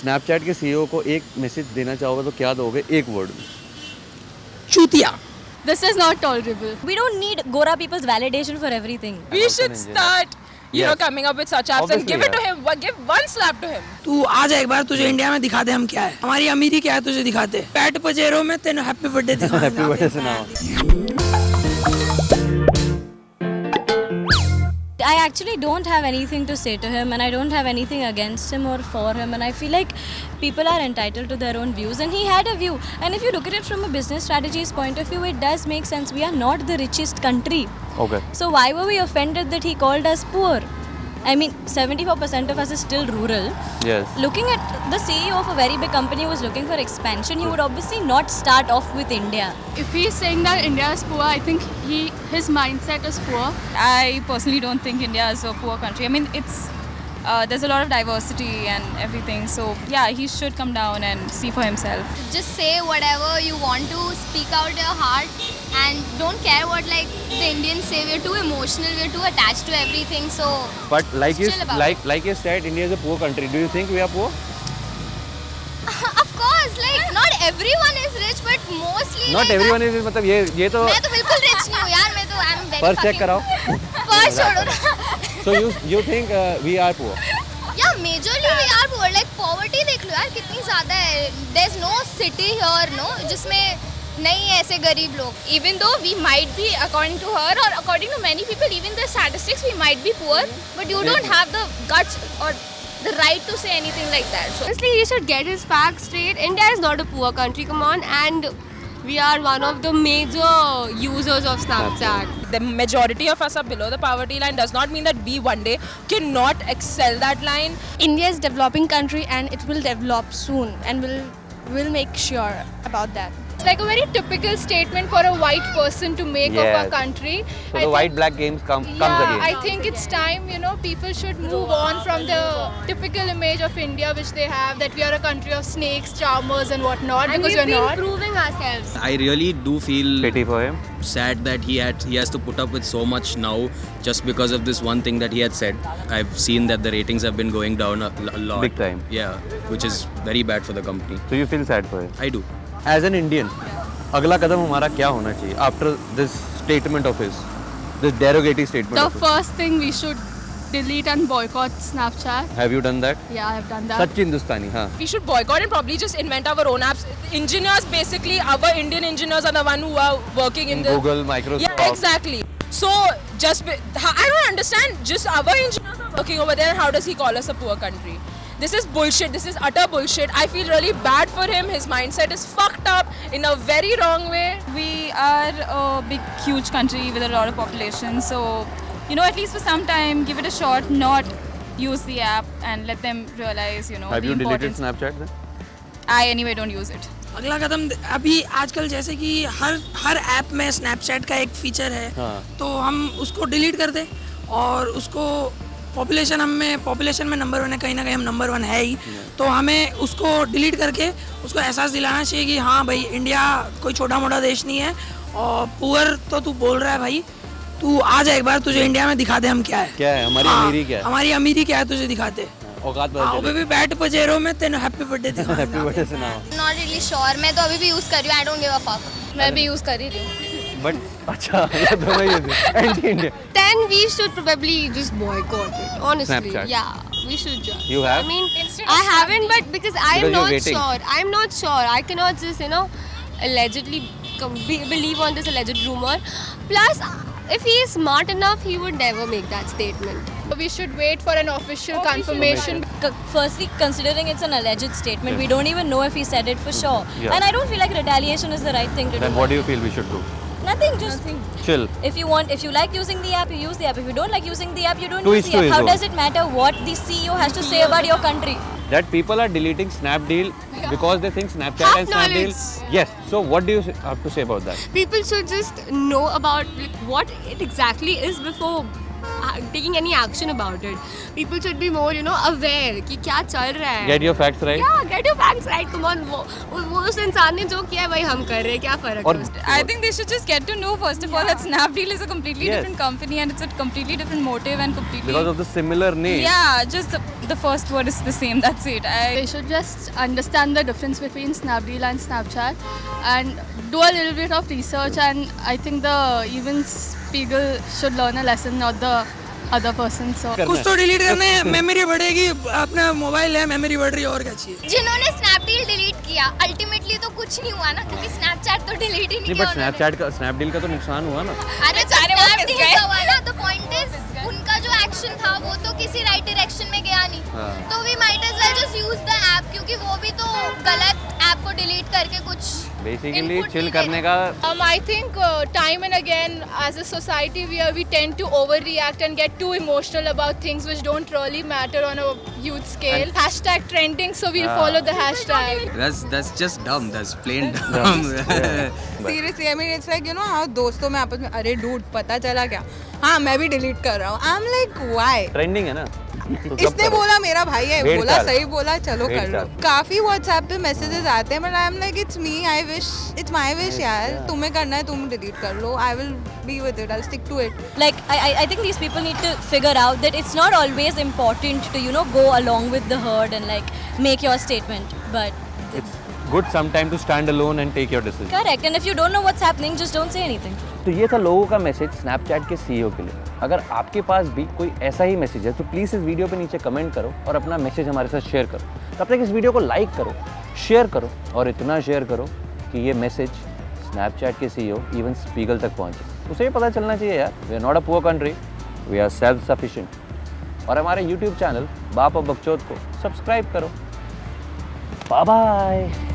Snapchat के CEO को एक मैसेज देना चाहोगे तो क्या दोगे एक वर्ड में? चूतिया. This is not tolerable. We don't need Gora people's validation for everything. We should start, Yes. coming up with such apps and Obviously, give it to him. Give one slap to him. तू आ जा एक बार, तुझे India में दिखा दे हम क्या है. हमारी अमीरी क्या है तुझे दिखाते. पैट पजेरो में तेन हैप्पी बर्थडे दिखा. हैप्पी बर्थडे सुनाओ. I actually don't have anything to say to him, and I don't have anything against him or for him, and I feel like people are entitled to their own views, and he had a view. And if you look at it from a business strategies point of view, it does make sense. We are not the richest country. Okay. So why were we offended that he called us poor? I mean, 74% of us is still rural. Yes. Looking at the CEO of a very big company who was looking for expansion, he would obviously not start off with India. If he is saying that India is poor, I think his mindset is poor. I personally don't think India is a poor country. I mean, there's a lot of diversity and everything. So yeah, he should come down and see for himself. Just say whatever you want to, speak out your heart, and don't care what like the Indians say. We're too emotional, we're too attached to everything. So But like you chill about it. like you said, India is a poor country. Do you think we are poor? of course, like not everyone is rich, but mostly. Not like, everyone is मतलब ये तो मैं तो बिल्कुल rich नहीं हूँ यार. मैं तो I'm very. पर्स चेक कराओ. पर्स छोड़ो ना. So you think we are poor? Yeah, majorly we are poor. Like poverty देख लो यार कितनी ज़्यादा है. There's no city here, no, जिसमें नहीं है ऐसे गरीब लोग. Even though we might be, according to her or according to many people, even the statistics, we might be poor, but you don't have the guts or the right to say anything like that. So Honestly, he should get his facts straight. India is not a poor country, come on, and we are one of the major users of Snapchat. the majority of us are below the poverty line does not mean that we one day cannot excel that line. India is a developing country and it will develop soon, and we'll make sure about that. It's like a very typical statement for a white person to make of Yes. our country. So the white black games comes again. I think it's time, people should move on from the typical image of India which they have, that we are a country of snakes, charmers and whatnot, And because we've we're been not. proving ourselves. I really do feel Pity for him. sad that he has to put up with so much now just because of this one thing that he had said. I've seen that the ratings have been going down a lot. Big time. Yeah, which is very bad for the company. So you feel sad for him. I do. As an Indian, अगला कदम हमारा क्या होना चाहिए after this statement of his, this derogatory statement The of his? first thing we should delete and boycott Snapchat. Have you done that? Yeah, I have done that. सच हिंदुस्तानी हाँ. We should boycott and probably just invent our own apps. Engineers, basically, our Indian engineers are the one who are working in the Google, Microsoft. Yeah, exactly. So I don't understand. Just our engineers are working over there. How does he call us a poor country? This is bullshit. This is utter bullshit. I feel really bad for him. His mindset is fucked up in a very wrong way. We are a big, huge country with a lot of population. So, at least for some time, give it a shot, not use the app and let them realize, Have the you deleted importance. Snapchat then? I anyway don't use it. अगला कदम अभी आजकल जैसे कि हर app में Snapchat का एक feature है. हाँ. तो हम उसको डिलीट कर दें और उसको पॉपुलेशन में नंबर 1 है, कहीं ना कहीं हम नंबर 1 है ही. तो हमें उसको डिलीट करके उसको एहसास दिलाना चाहिए कि हाँ भाई, इंडिया कोई छोटा मोटा देश नहीं है. और पुअर तो तू बोल रहा है भाई, तू आ जा एक बार, तुझे इंडिया में दिखा दे हम क्या है. क्या है हमारी अमीरी क्या है? हमारी अमीरी क्या है तुझे दिखाते. औकात आओ बदल बेबी, बैट पजेरो में तेन हैप्पी बर्थडे दिखा. हैप्पी बर्थडे सुनाओ. Not really sure. मैं तो अभी भी यूज कर रही हूँ. I don't give a fuck. मैं भी यूज कर ही रही हूँ. But अच्छा ये दोनों ही anti Indian. Then we should probably just boycott it. Honestly, Snapchat. yeah, we should just. You have? I mean, I haven't, but because I am Because you're not waiting. sure. I am not sure. I cannot just allegedly believe on this alleged rumor. Plus, if he is smart enough, he would never make that statement. We should wait for an official confirmation. Firstly, considering it's an alleged statement, we don't even know if he said it for sure. Yeah. And I don't feel like retaliation is the right thing to Then do. what do you feel we should do? Nothing, just Chill. if you like using the app, you use the app. If you don't like using the app, you don't To use each the to app. his How own. does it matter what the CEO has to say about your country? That people are deleting Snapdeal because they think Snapchat Half and Snapdeal. knowledge. Yes. So what do you have to say about that? People should just know about what it exactly is before taking any action about it. People should be more, you know, aware कि क्या चल रहा है. Get your facts right. Yeah, get your facts right. Come on, वो उस इंसान ने जो किया है वही हम कर रहे हैं. क्या फर्क है उसमें? I think they should just get to know first of all that Snapdeal is a completely Yes. different company and it's a completely different motive and completely. Because of the similar name. Yeah, just the first word is the same. That's it. They should just understand the difference between Snapdeal and Snapchat and do a little bit of research, and I think the even Spiegel should learn a lesson, not the other person. So कुछ तो delete करने memory बढ़ेगी, अपना mobile है memory बढ़ रही है और क्या चाहिए. जिन्होंने स्नैपडील डिलीट किया अल्टीमेटली तो कुछ नहीं हुआ ना, क्योंकि स्नैपचैट तो डिलीट ही नहीं नहीं किया बट स्नैपचैट का स्नैपडील का तो नुकसान हुआ ना. अरे स्नैपडील का हुआ ना, तो पॉइंट इज उनका जो एक्शन था वो तो किसी राइट डायरेक्शन में गया नहीं. तो we might as well just use the app, क्योंकि वो भी तो गलत ऐप को डिलीट करके कुछ बेसिकली चिल करने का. I think time and again as a society we tend to overreact and get too emotional about things which don't really matter on a huge scale. Hashtag trending, so we'll follow the hashtag. That's just dumb. That's plain dumb. Seriously, I mean it's like, you know how दोस्तों में आपस में अरे dude पता चला क्या, हाँ मैं भी डिलीट कर रहा हूँ. आई एम लाइक व्हाई. ट्रेंडिंग है ना. तो सब इसने करो. बोला मेरा भाई है, Hate बोला charge. सही बोला, चलो Hate कर लो. charge. काफी व्हाट्सएप पे मैसेजेस आते हैं but I am like it's me, I wish it's my wish यार. तुम्हें करना है तुम डिलीट कर लो. I will be with it, I will stick to it. Like, I think these people need to figure out that it's not always important to, you know, go along with the herd and like make your statement. But It's good sometime to stand alone and take your decision. correct. And if you don't know what's happening, just don't say anything. तो ये था लोगों का message Snapchat के CEO के लिए. अगर आपके पास भी कोई ऐसा ही मैसेज है तो प्लीज़ इस वीडियो पे नीचे कमेंट करो और अपना मैसेज हमारे साथ शेयर करो. तब तक इस वीडियो को लाइक करो, शेयर करो और इतना शेयर करो कि ये मैसेज स्नैपचैट के सीईओ इवन स्पीगल तक पहुंचे. उसे ये पता चलना चाहिए यार, we are not a poor country, we are self sufficient. और हमारे यूट्यूब चैनल बाप और बकचोद को सब्सक्राइब करो. Bye bye.